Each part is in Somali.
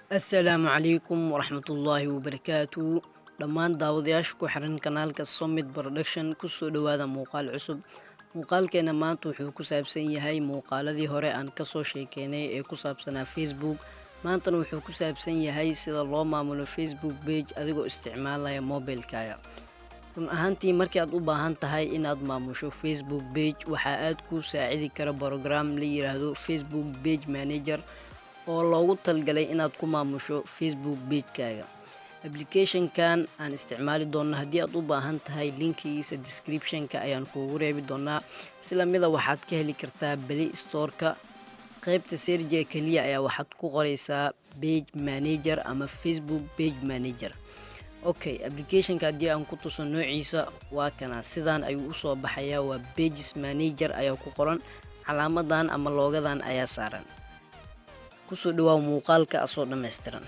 Assalaamu calaykum waraxmatullaahi wabarakaatuh. Dhammaan daawadayaasha ku xiran kanaalka Summit Production kusoo dhawaada muuqaal cusub. Muuqaalkeena maanta wuxuu ku saabsan yahay muuqaaladii hore aan kasoo sheekeynay ee ku saabsanaa Facebook. Maantana wuxuu ku saabsan yahay sida loo maamulo Facebook page adigoo isticmaalaya mobilkaaga. Run ahaantii markii aad u baahan tahay inaad maamusho Facebook page waxaa aad ku saacidi kara program la yiraahdo Facebook Page Manager oo loogu talgalay inaad ku maamusho Facebook page-kaaga. Application-kan aan isticmaali doono haddii aad u baahan tahay linkigiisa description-ka ayaan kuugu reebi doonaa. Sila mida waxaad ka heli kartaa Play Store-ka. Qaybta search kaliya ayaa waxaad ku qoraysaa Page Manager ama Facebook Page Manager. Okay, application-ka haddii aan ku tuso noociisa waa kana sidaan ayuu u soo baxayaa, waa Pages Manager ayaa ku qoran, calaamadan ama loogadan ayaa saaran. Kusoo dhawaaw muuqaalka asoo dhameystiran.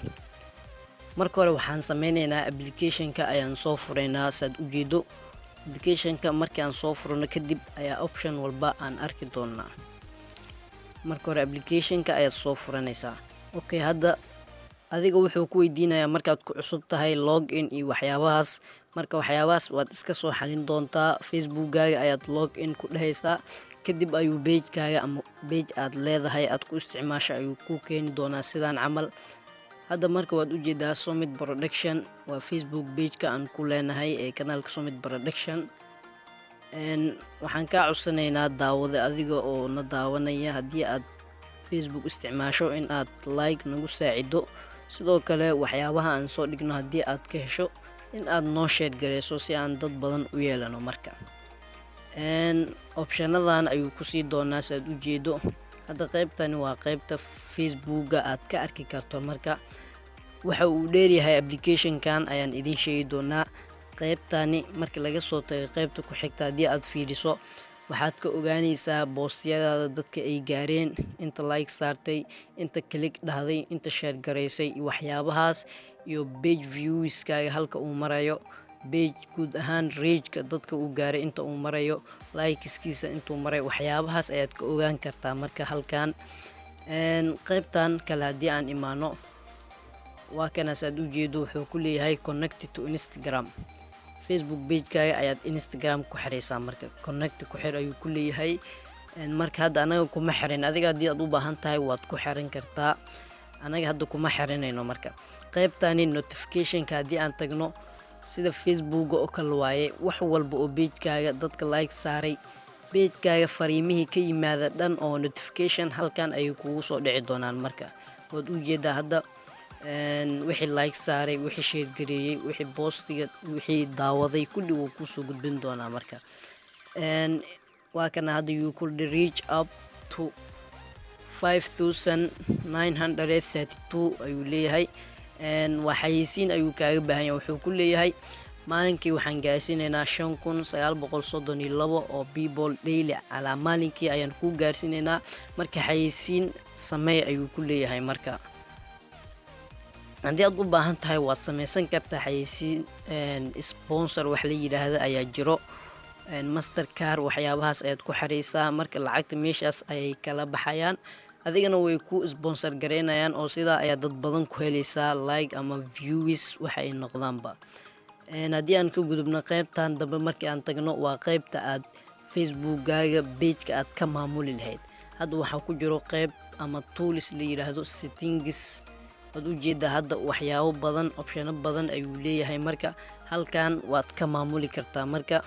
Marka hore waxaan sameynaynaa application-ka ayaan soo furaynaa saad u jeedo. Application-ka markii aan soo furno kadib ayaa option walba aan arki doonaa. Marka hore application-ka ayaad soo furanaysaa. Okay, hadda adiga wuxuu ku weydiinayaa markaad ku cusub tahay login iyo waxyaabahaas. Marka waxyaabahaas waad iska soo xalin doontaa. Facebook-gaaga ayaad login ku dhehaysaa. Kadib ayuu page-kaaga ama page aad leedahay aad ku isticmaasho ayuu ku keeni doonaa sidaan camal. Hadda marka waad u jeedaa Summit Production waa Facebook page-ka aan ku leenahay ee kanaalka Summit Production. Waxaan ka codsanaynaa daawada adiga oo na daawanaya haddii aad Facebook isticmaasho in aad like nagu saacido. Sidoo kale waxyaabaha aan soo dhigno haddii aad ka hesho in aad noo share gareyso si aan dad badan u yeelano marka. Optionadan ayuu ku sii doonaa saad u jeedo. Hadda qaybtani waa qaybta Facebook-ga aad ka arki karto marka waxa uu dheeryahay application-kan ayaan idin sheegi doonaa. Qaybtani markii laga soo tagay qaybta ku xigta haddii aad fiiriso waxaad ka ogaanaysaa boostyadaada dadka ay gaareen, inta like saartay, inta click dhahday, inta share gareysay iyo waxyaabahaas iyo page views-kaaga halka uu marayo, page guud ahaan reach-ka dadka uu gaaray inta uu marayo, likes-kiisa intuu maray, waxyaabahaas ayaad ka ogaan kartaa marka halkan. Qaybtan kale haddii aan imaano waa kana saad u jeedo wuxuu ku leeyahay connected to Instagram. Facebook page-kaaga ayaad Instagram ku xiraysaa marka connect ku xir ayuu ku leeyahay. Marka hadda anaga kuma xirin, adiga haddii aad u baahan tahay waad ku xiran kartaa. Anaga hadda kuma xirinayno marka. Qaybtani notification-ka haddii aan tagno sida Facebook oo kale waaye, wax walba oo page-kaaga dadka like saaray, page-kaaga fariimihii ka yimaada dhan oo notification halkan ayay kugu soo dhici doonaan marka. Waad u jeedaa hadda wixii like saaray, wixii share gareeyay, wixii postiga, wixii daawaday kulli wuu ku soo gudbin doonaa marka. Waa kana hadda you could reach up to 5932 ayuu leeyahay. Waxaysiin ayuu kaaga baahan yahay, wuxuu ku leeyahay maalinkii waxaan gaarsiinaynaa 5932 oo people daily ala maalinkii ayaan ku gaarsiinaynaa. Marka xayisiin sameey ayuu ku leeyahay marka. Haddii aad u baahan tahay waad sameysan kartaa xayisiin. Sponsor wax la yiraahdo ayaa jiro, Mastercard waxyaabahaas ayaad ku xiraysaa marka lacagta meeshaas ayay kala baxayaan, adigana way ku sponsor gareynayaan oo sidaa ayaa dad badan ku helaysaa like ama views waxa ay noqdaanba. Haddii aan ka gudubno qaybtan dambe markii aan tagno waa qaybta aad Facebook-gaaga page-ka aad ka maamuli lahayd. Hadda waxaa ku jiro qayb ama tools la yiraahdo settings. Waad u jeedaa hadda waxyaabo badan, optiono badan ayuu leeyahay marka halkan waad ka maamuli kartaa marka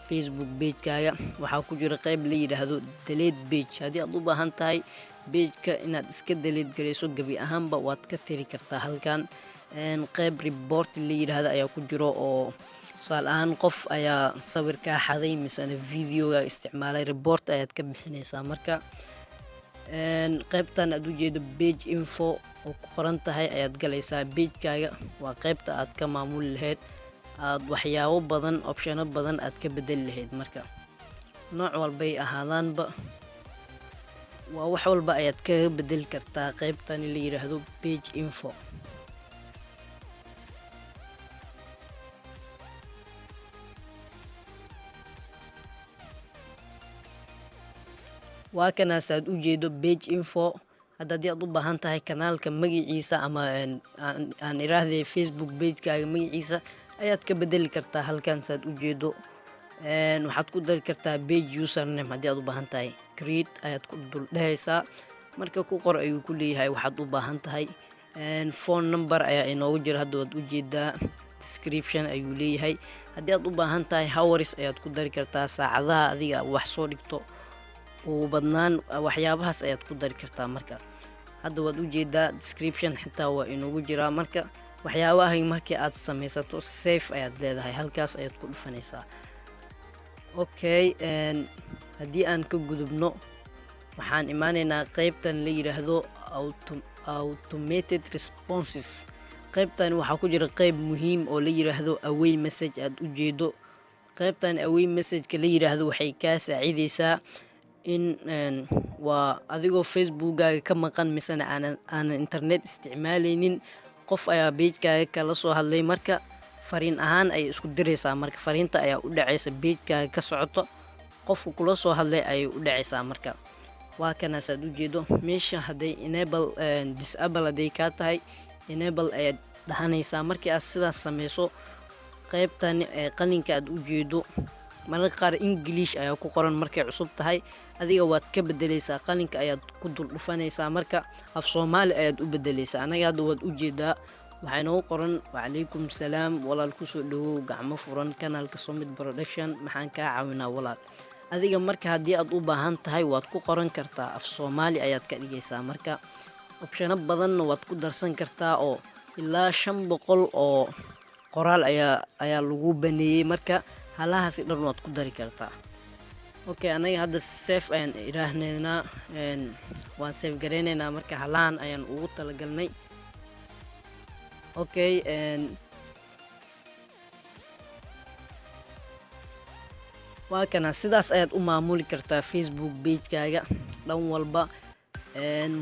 Facebook page-kaaga. Waxaa ku jira qayb la yiraahdo delete page. Haddii aad u baahan tahay page-ka inaad iska delete gareyso gabi ahaanba waad ka tiri kartaa halkan. Qayb report la yiraahdo ayaa ku jiro oo tusaale ahaan qof ayaa sawir ka xaday misana video-ga isticmaalay, report ayaad ka bixinaysaa marka. Qaybtan aad u jeedo page info oo ku qoran tahay ayaad galaysaa. Page-kaaga waa qaybta aad ka maamuli lahayd, aad waxyaabo badan, optiono badan aad ka bedeli lahayd marka. Nooc walbay ahaadaanba waa wax walba ayaad kaga bedeli kartaa qaybtan la yiraahdo page info. waa kana saad u jeedo page info. haddii aad u baahan tahay kanaalka magaciisa ama aan iraahday Facebook page-kaaga magaciisa ayaad ka bedeli kartaa halkan saad u jeedo. waxaad ku dari kartaa page username haddii aad u baahan tahay, create ayaad ku dul dhehaysaa, marka ku qor ayuu ku leeyahay waxaad u baahan tahay. phone number ayaa inoogu jira hadda waad u jeedaa, description ayuu leeyahay. haddii aad u baahan tahay hours ayaad ku dari kartaa, saacadaha adiga wax soo dhigto ugu badnaan waxyaabahaas ayaad ku dari kartaa. marka hadda waad u jeedaa description xitaa waa inoogu jiraa. marka waxyaabaha markii aad samaysato save ayaad leedahay, halkaas ayaad ku dhufanaysaa. okay, haddii aan ka gudubno waxaan imaanaynaa qaybtan la yiraahdo automated responses. qaybtan waxaa ku jira qayb muhiim oo la yiraahdo away message. aad u jeedo qaybtan away message-ka la yiraahdo waxay kaa saacideysaa in waa adigoo Facebook-gaaga ka maqan misana aanan internet isticmaaleynin, qof ayaa page-kaaga kala soo hadlay, marka fariin ahaan ay isku diraysaa. marka fariinta ayaa u dhacaysa page-kaaga ka socoto, qofka kula soo hadlay ayay u dhacaysaa. marka waa kanaas aad u jeedo meesha hadday enable disable hadday kaa tahay enable ayaad dhahanaysaa. markii aad sidaas sameyso qaybtan qalinka aad u jeedo mararka qaar English ayaa ku qoran, markay cusub tahay adiga waad ka bedelaysaa, qalinka ayaad ku dul dhufanaysaa, marka af Soomaali ayaad u bedelaysaa. anaga hadda waad u jeedaa waxaa inoo qoran wacalaykum salaam walaal, kusoo dhawow gacmo furan kanaalka Summit Production, maxaan kaa caawinaa walaal. adiga marka haddii aad u baahan tahay waad ku qoran kartaa, af Soomaali ayaad ka dhigaysaa. marka opshano badanna waad ku darsan kartaa oo ilaa 500 oo qoraal ayaa lagu baneeyay, marka halahaasi dhan waad ku dari kartaa. okay, anaga hadda save ayaan iraahneenaa, waan save gareyneynaa, marka halahan ayaan ugu talagalnay. okay, waa kana sidaas ayaad u maamuli kartaa Facebook page-kaaga dhan walba.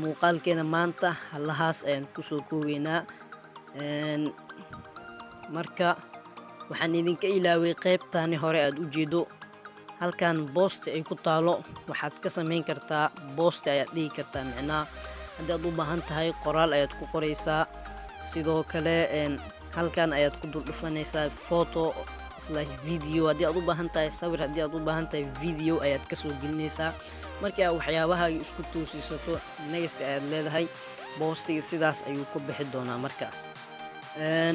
muuqaalkeena maanta halahaas ayaan kusoo koobeynaa. marka waxaan idinka ilaaway qaybtani hore aad u jeedo halkan post ay ku taalo, waxaad ka sameyn kartaa post ayaad dhigi kartaa. macnaa haddii aad u baahan tahay qoraal ayaad ku qoraysaa, sidoo kale halkan ayaad ku dul dhufanaysaa photo/video. haddii aad u baahan tahay sawir, haddii aad u baahan tahay video ayaad ka soo gelinaysaa. markii aad waxyaabahaaga isku toosisato next ayaad leedahay, postiga sidaas ayuu ku bixi doonaa. marka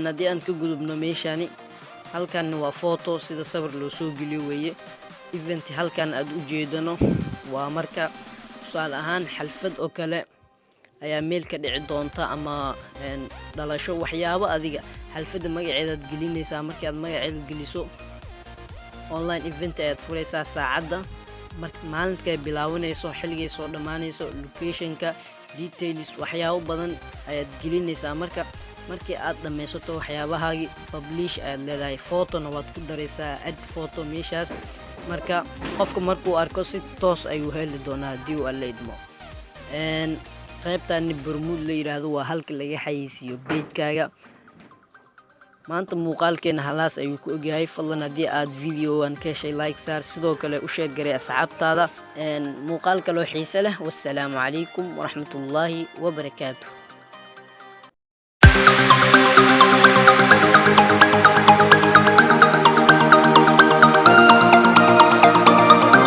haddii aan ka gudubno meeshani, halkan waa photo sida sawir loo soo geliyo weeye. event halkan aad u jeedano waa marka tusaale ahaan xalfad oo kale ayaa meel ka dhici doonta, ama dhalasho, waxyaabo adiga xalfadda magaceedaad gelinaysaa. markii aad magaceeda geliso online event ayaad furaysaa, saacadda maalintkay bilaabanayso, xilligay soo dhammaanayso, locationka, details, waxyaabo badan ayaad gelinaysaa. markii aad dhammaysato waxyaabahaagii publish ayaad leedahay. photona waad ku daraysaa, add photo meeshaas. marka qofka markuu arko si toos ayuu heli doonaa haddii uu alla idmo. qaybtani Bermuud la yiraahdo waa halka laga xayeysiiyo page-kaaga. maanta muuqaalkeena halaas ayuu ku ogyahay. fadlan haddii aad videogan ka heshay like saar, sidoo kale u sheeg garay asxaabtaada. muuqaal kaloo xiise leh. wassalaamu calaykum waraxmatullaahi wabarakaatuh.